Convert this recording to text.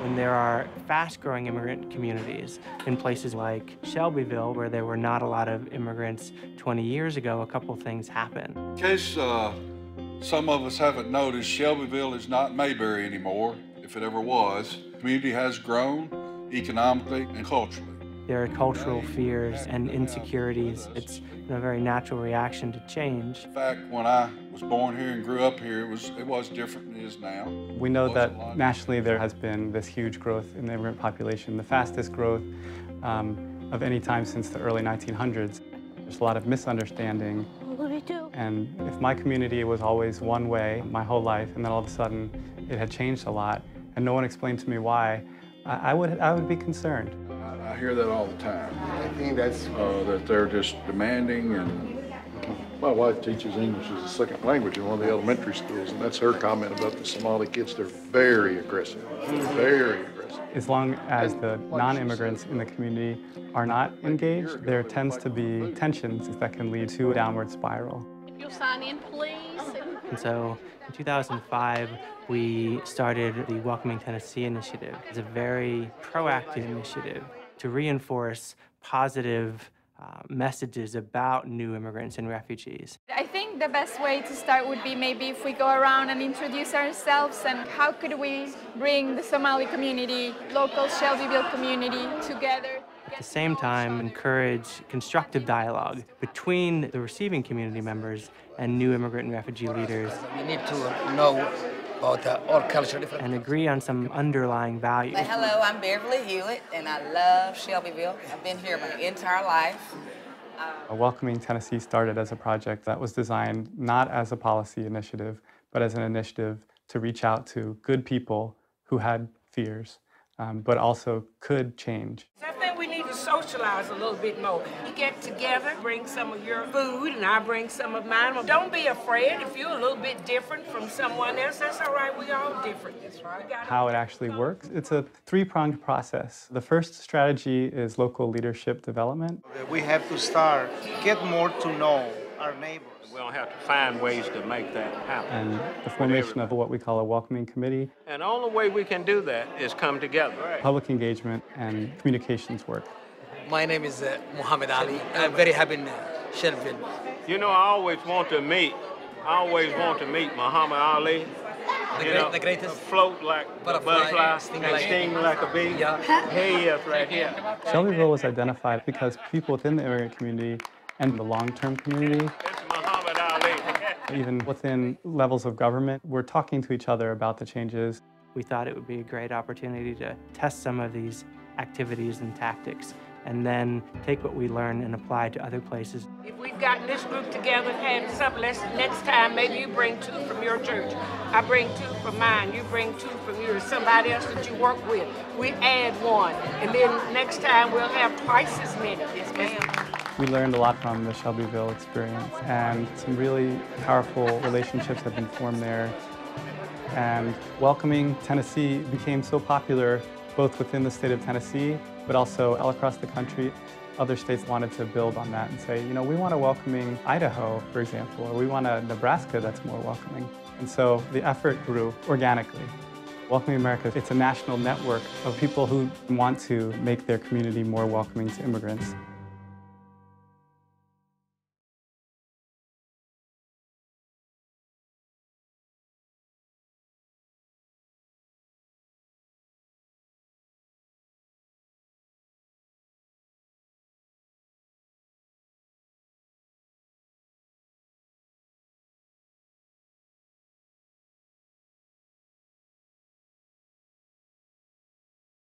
And there are fast-growing immigrant communities in places like Shelbyville, where there were not a lot of immigrants 20 years ago. A couple things happened. In case some of us haven't noticed, Shelbyville is not Mayberry anymore, if it ever was. The community has grown economically and culturally. There are cultural fears and insecurities. It's a very natural reaction to change. In fact, when I was born here and grew up here, it was different than it is now. We know that nationally there has been this huge growth in the immigrant population, the fastest growth of any time since the early 1900s. There's a lot of misunderstanding. What do we do? And if my community was always one way my whole life, and then all of a sudden it had changed a lot, and no one explained to me why, I would be concerned. I hear that all the time. I think that's that they're just demanding. And my wife teaches English as a second language in one of the elementary schools, and that's her comment about the Somali kids. They're very aggressive, very aggressive. As long as the non-immigrants in the community are not engaged, there tends to be tensions that can lead to a downward spiral. If you'll sign in, please. And so in 2005, we started the Welcoming Tennessee initiative. It's a very proactive initiative to reinforce positive messages about new immigrants and refugees. I think the best way to start would be maybe if we go around and introduce ourselves and how could we bring the Somali community, local Shelbyville community together. At the same time, encourage constructive dialogue between the receiving community members and new immigrant and refugee leaders. We need to know about all culture different. And agree on some underlying values. Hello, I'm Beverly Hewitt, and I love Shelbyville. I've been here my entire life. Welcoming Tennessee started as a project that was designed not as a policy initiative, but as an initiative to reach out to good people who had fears, but also could change. I think we need to socialize a little bit more. You get together, bring some of your food, and I bring some of mine. Don't be afraid if you're a little bit different from someone else. That's all right. We all different. That's right. How it actually works? It's a three-pronged process. The first strategy is local leadership development. We have to start, get more to know our neighbors. We'll have to find ways to make that happen. And the formation of what we call a welcoming committee. And the only way we can do that is come together. Public engagement and communications work. My name is Muhammad Ali. I'm very happy in Shelbyville. You know, I always want to meet Muhammad Ali. The greatest. Float like a butterfly and sting like a bee. Yeah. Here he is right here. Shelbyville was identified because people within the immigrant community and the long-term community, even within levels of government, we're talking to each other about the changes. We thought it would be a great opportunity to test some of these activities and tactics, and then take what we learn and apply to other places. If we've gotten this group together and had something, next time maybe you bring 2 from your church. I bring 2 from mine. You bring 2 from yours. Somebody else that you work with. We add 1, and then next time we'll have twice as many. Yes, ma'am. We learned a lot from the Shelbyville experience, and some really powerful relationships have been formed there. And Welcoming Tennessee became so popular both within the state of Tennessee, but also all across the country. Other states wanted to build on that and say, you know, we want a welcoming Idaho, for example, or we want a Nebraska that's more welcoming. And so the effort grew organically. Welcoming America, it's a national network of people who want to make their community more welcoming to immigrants.